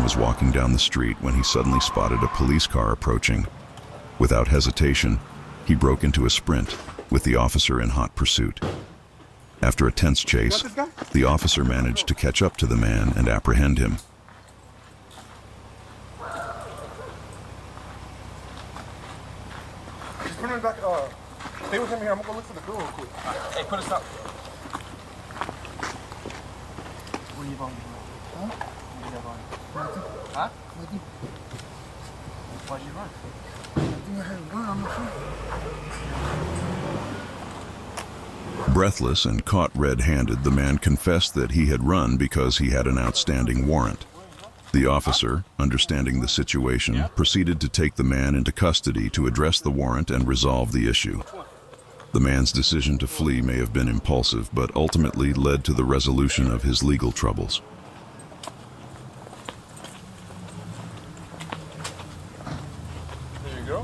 was walking down the street when he suddenly spotted a police car approaching. Without hesitation, he broke into a sprint, with the officer in hot pursuit. After a tense chase, the officer managed to catch up to the man and apprehend him. Just put him back. Stay with him here. I'm gonna go look for the girl real quick. Hey, put us up. Where are you going? Huh? Where are you going? Huh? Why'd you run? I think I had a gun. I'm not sure. Breathless and caught red-handed, the man confessed that he had run because he had an outstanding warrant. The officer, understanding the situation, proceeded to take the man into custody to address the warrant and resolve the issue. The man's decision to flee may have been impulsive, but ultimately led to the resolution of his legal troubles. There you go.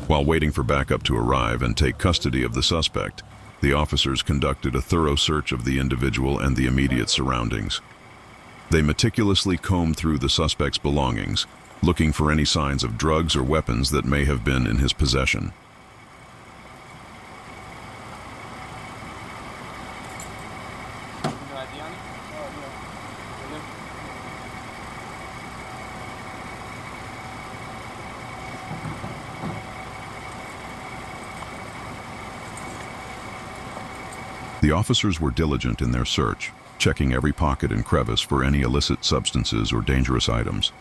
While waiting for backup to arrive and take custody of the suspect, the officers conducted a thorough search of the individual and the immediate surroundings. They meticulously combed through the suspect's belongings, looking for any signs of drugs or weapons that may have been in his possession. The officers were diligent in their search, checking every pocket and crevice for any illicit substances or dangerous items.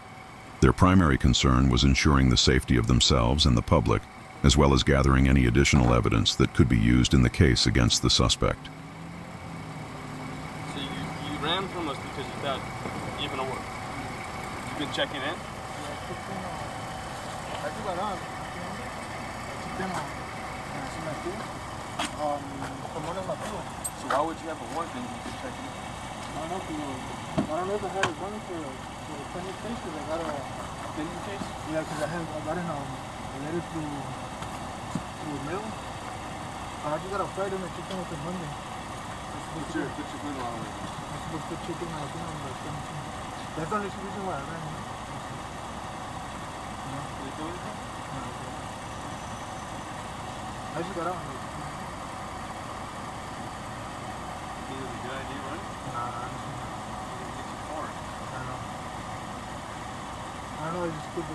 Their primary concern was ensuring the safety of themselves and the public, as well as gathering any additional evidence that could be used in the case against the suspect. So you ran from us because you thought you were gonna work. You've been checking in? So why would you have a warrant then you could check in? I don't know if I had a gun for a pending case because I got a Pending case? yeah because I got in a letter through mail. I just got a Friday and I checked in with him Monday. What's your middle on it? I'm supposed to check in on the 17th. That's the only reason why I ran. Did they do anything? I just got out. Is it a good idea running? Nah, It gets you far. I know. I just put the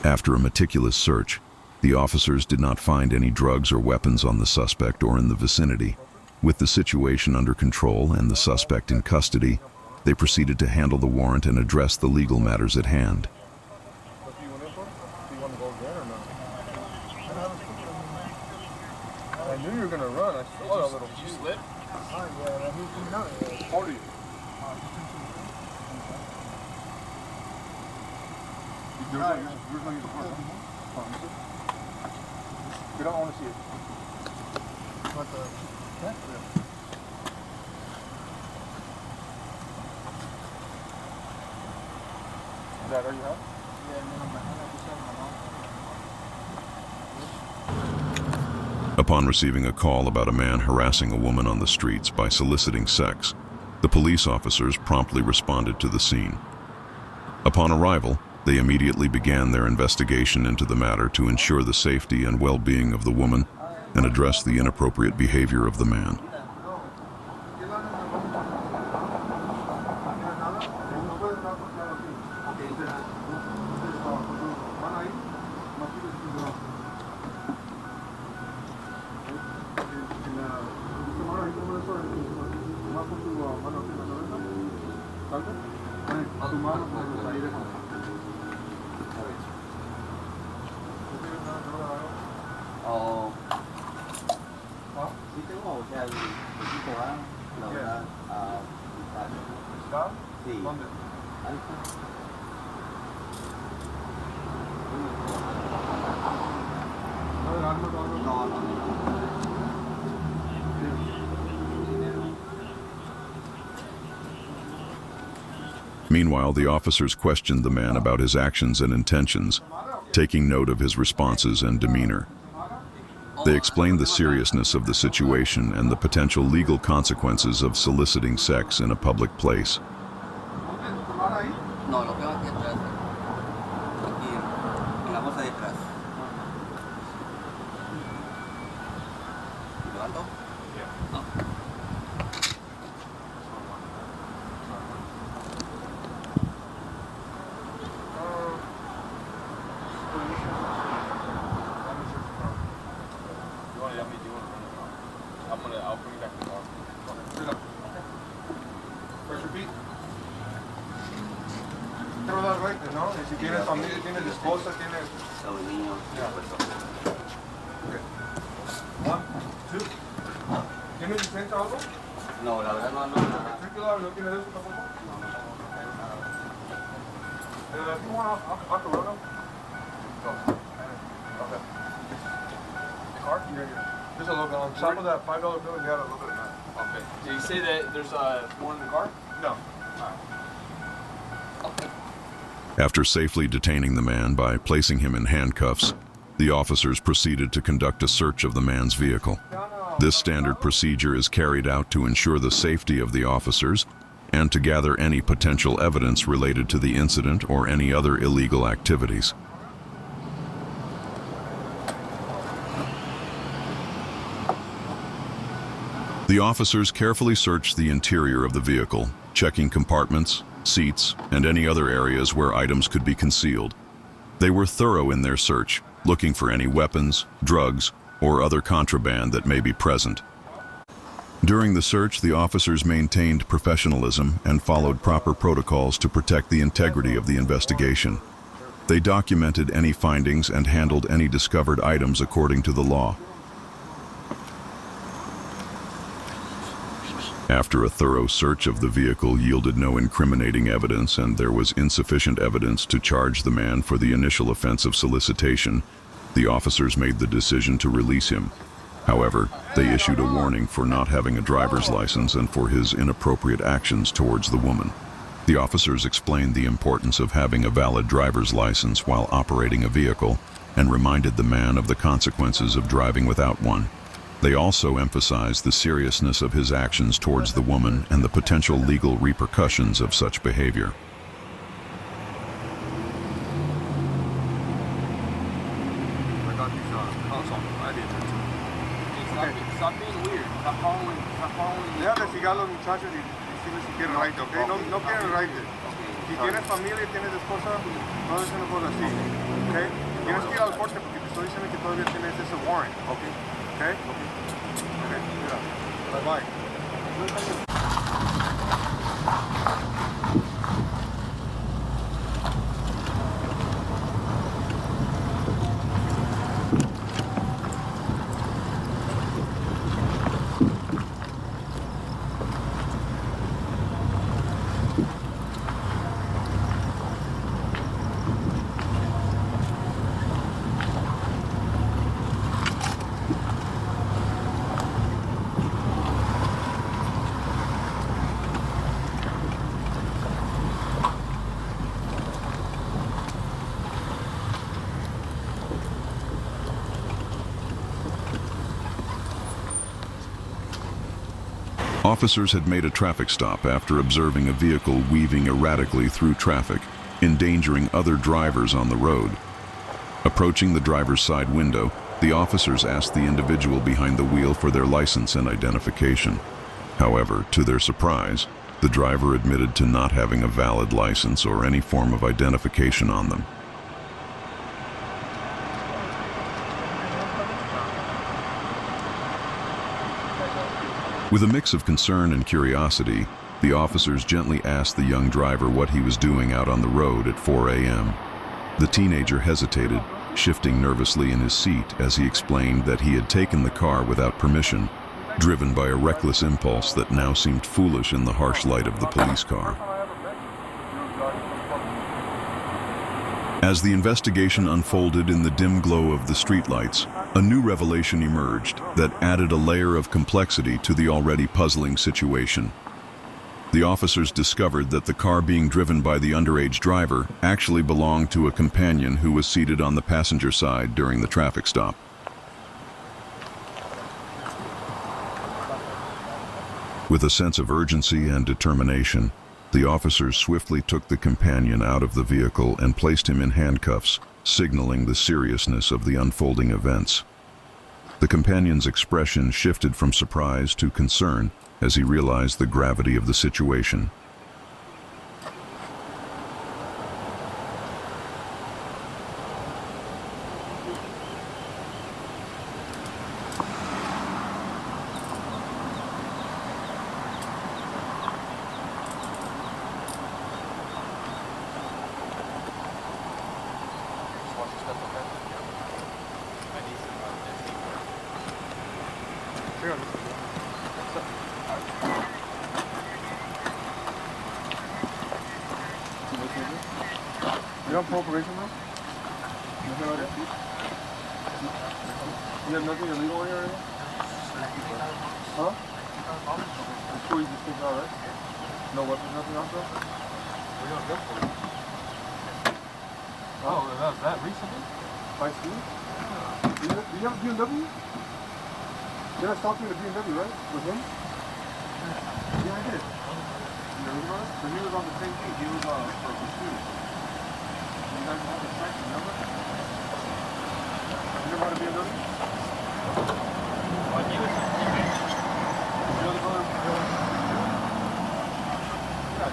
After a meticulous search, the officers did not find any drugs or weapons on the suspect or in the vicinity. With the situation under control and the suspect in custody, they proceeded to handle the warrant and address the legal matters at hand. What do you want to go again or not? I knew you were gonna run. I saw that little. Did you slip? Oh yeah, he's not. How old are you? We don't want to see it. What the? Yeah. Is that all you have? Yeah, and then I'm gonna Upon receiving a call about a man harassing a woman on the streets by soliciting sex, the police officers promptly responded to the scene. Upon arrival, they immediately began their investigation into the matter to ensure the safety and well-being of the woman and address the inappropriate behavior of the man. Sí tengo, o sea, el equipo A, la verdad, ¿Está? sí. ¿Dónde? Ahí está. No, no, no. Meanwhile, the officers questioned the man about his actions and intentions, taking note of his responses and demeanor. They explained the seriousness of the situation and the potential legal consequences of soliciting sex in a public place. No, lo tengo aquí atrás. Aquí en la bolsa de atrás. ¿Levanto? No. I'll bring it back to the car. Pressure beat. Pero das right, ¿no? Y si tienes familia, tienes esposa, tienes... Tengo niños. Ya. Okay. 1, 2. ¿Tienes licencia o algo? No, la verdad no ando nada. Tranquilo, ¿no tienes eso tampoco? No, no tengo nada. If you want off the road, okay. The car? Yeah. There's a little bit on top of that $5 bill. You got a little bit of that. Okay. Did you say that there's more in the car? No. After safely detaining the man by placing him in handcuffs, the officers proceeded to conduct a search of the man's vehicle. This standard procedure is carried out to ensure the safety of the officers and to gather any potential evidence related to the incident or any other illegal activities. The officers carefully searched the interior of the vehicle, checking compartments, seats, and any other areas where items could be concealed. They were thorough in their search, looking for any weapons, drugs, or other contraband that may be present. During the search, the officers maintained professionalism and followed proper protocols to protect the integrity of the investigation. They documented any findings and handled any discovered items according to the law. After a thorough search of the vehicle yielded no incriminating evidence and there was insufficient evidence to charge the man for the initial offense of solicitation, the officers made the decision to release him. However, they issued a warning for not having a driver's license and for his inappropriate actions towards the woman. The officers explained the importance of having a valid driver's license while operating a vehicle and reminded the man of the consequences of driving without one. They also emphasized the seriousness of his actions towards the woman and the potential legal repercussions of such behavior. Stop being weird. Stop following. Deja de seguir a los muchachos y decirles si quieren raite, ¿ok? No quieren raite. Si tienes familia y tienes esposa, no dicen cosas así, ¿ok? Tienes que ir al corte porque te estoy diciendo que todavía tienes ese warrant, ¿ok? ¿Ok? Ok, mira. Bye-bye. Officers had made a traffic stop after observing a vehicle weaving erratically through traffic, endangering other drivers on the road. Approaching the driver's side window, the officers asked the individual behind the wheel for their license and identification. However, to their surprise, the driver admitted to not having a valid license or any form of identification on them. With a mix of concern and curiosity, the officers gently asked the young driver what he was doing out on the road at 4 a.m. The teenager hesitated, shifting nervously in his seat as he explained that he had taken the car without permission, driven by a reckless impulse that now seemed foolish in the harsh light of the police car. As the investigation unfolded in the dim glow of the streetlights, a new revelation emerged that added a layer of complexity to the already puzzling situation. The officers discovered that the car being driven by the underage driver actually belonged to a companion who was seated on the passenger side during the traffic stop. With a sense of urgency and determination, the officers swiftly took the companion out of the vehicle and placed him in handcuffs, signaling the seriousness of the unfolding events. The companion's expression shifted from surprise to concern as he realized the gravity of the situation. You have probation now? Nothing like that? You have nothing illegal in here anymore? Huh? I'm sure you just think all right? No weapons, nothing else though? We're gonna go for it. Oh, that was that recently? I see. Do you have a BMW? Did I stop you in a BMW, right? With him? Yeah, I did. You know about it? So he was on the same thing. He was for pursuit. You guys have the check, remember? You never had a BMW? Well, he was You're the brother? Yeah,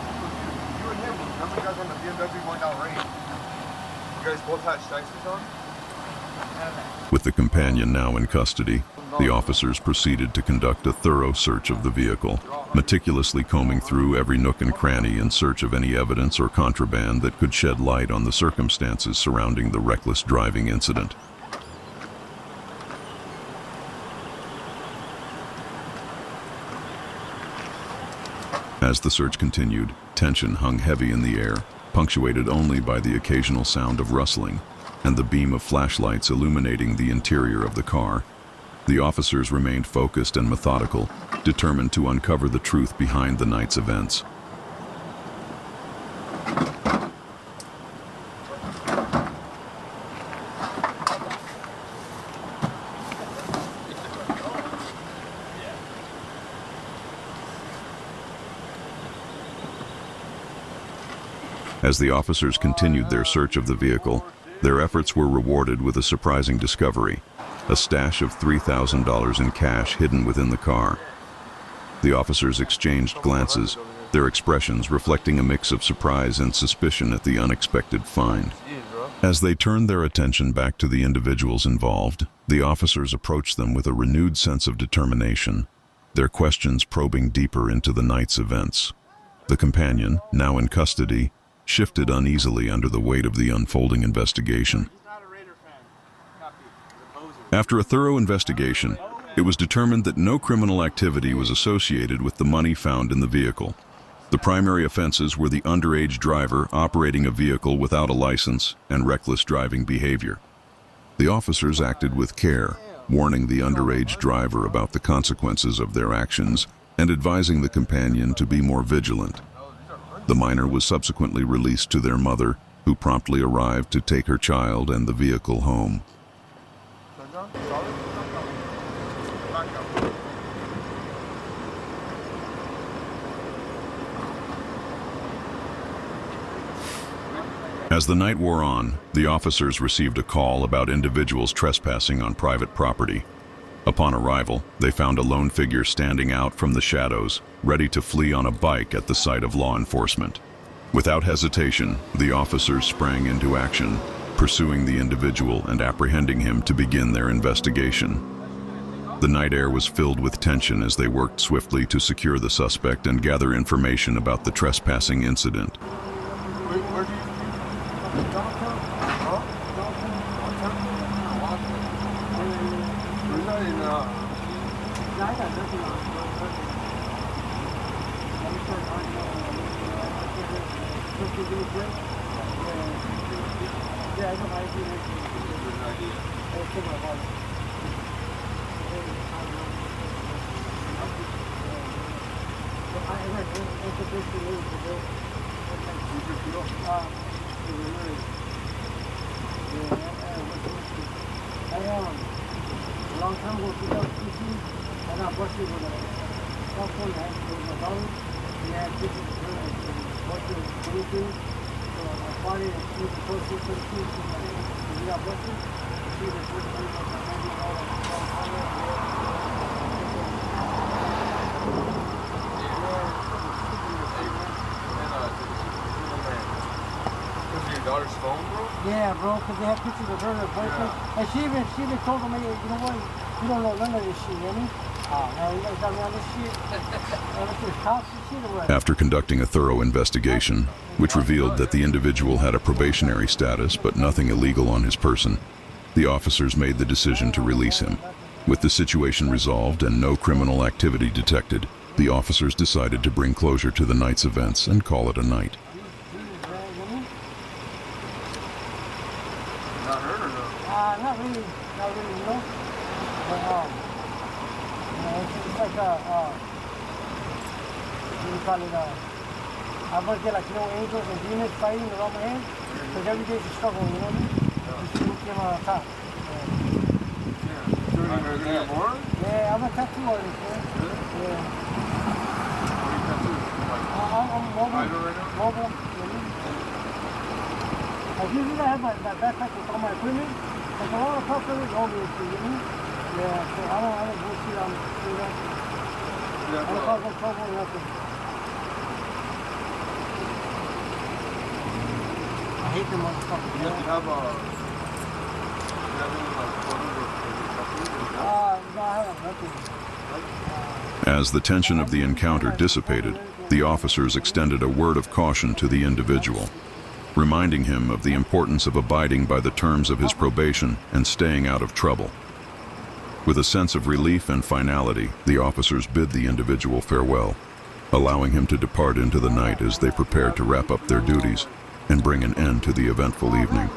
you and him. Remember you guys on the BMW going down range? You guys both had shysters on? With the companion now in custody, the officers proceeded to conduct a thorough search of the vehicle, meticulously combing through every nook and cranny in search of any evidence or contraband that could shed light on the circumstances surrounding the reckless driving incident. As the search continued, tension hung heavy in the air, punctuated only by the occasional sound of rustling and the beam of flashlights illuminating the interior of the car. The officers remained focused and methodical, determined to uncover the truth behind the night's events. As the officers continued their search of the vehicle, their efforts were rewarded with a surprising discovery: a stash of $3,000 in cash hidden within the car. The officers exchanged glances, their expressions reflecting a mix of surprise and suspicion at the unexpected find. As they turned their attention back to the individuals involved, the officers approached them with a renewed sense of determination, their questions probing deeper into the night's events. The companion, now in custody, shifted uneasily under the weight of the unfolding investigation. After a thorough investigation, it was determined that no criminal activity was associated with the money found in the vehicle. The primary offenses were the underage driver operating a vehicle without a license and reckless driving behavior. The officers acted with care, warning the underage driver about the consequences of their actions and advising the companion to be more vigilant. The minor was subsequently released to their mother, who promptly arrived to take her child and the vehicle home. As the night wore on, the officers received a call about individuals trespassing on private property. Upon arrival, they found a lone figure standing out from the shadows, ready to flee on a bike at the sight of law enforcement. Without hesitation, the officers sprang into action, pursuing the individual and apprehending him to begin their investigation. The night air was filled with tension as they worked swiftly to secure the suspect and gather information about the trespassing incident. Long time ago, 2015, I got busted with a Your daughter's phone, bro? Yeah, bro, because they have pictures of her and her boyfriend. And she even told them, hey, you know what? You don't know none of this shit, you know? Now you guys got me on this shit. There's cops and shit or what? After conducting a thorough investigation, which revealed that the individual had a probationary status but nothing illegal on his person, the officers made the decision to release him. With the situation resolved and no criminal activity detected, the officers decided to bring closure to the night's events and call it a night. Not her or no? Not really, you know. But, you know, it's like what do you call it, I must get like, you know, angels and demons fighting around my head. Because every day's a struggle, you know what I mean? You see who came on top. Yeah. Doing it more? Yeah, I'm a tattoo artist, man. Yeah. What are you tattooing? I'm mobile. Idol right now? Mobile, you know what I mean? Like usually I have my backpack with all my equipment. Like a lot of customers know me, you know what I mean? Yeah, so I don't bullshit on you know. I don't cause no trouble or nothing. I hate them motherfuckers. You have to have No, I have nothing. As the tension of the encounter dissipated, the officers extended a word of caution to the individual, reminding him of the importance of abiding by the terms of his probation and staying out of trouble. With a sense of relief and finality, the officers bid the individual farewell, allowing him to depart into the night as they prepared to wrap up their duties and bring an end to the eventful evening.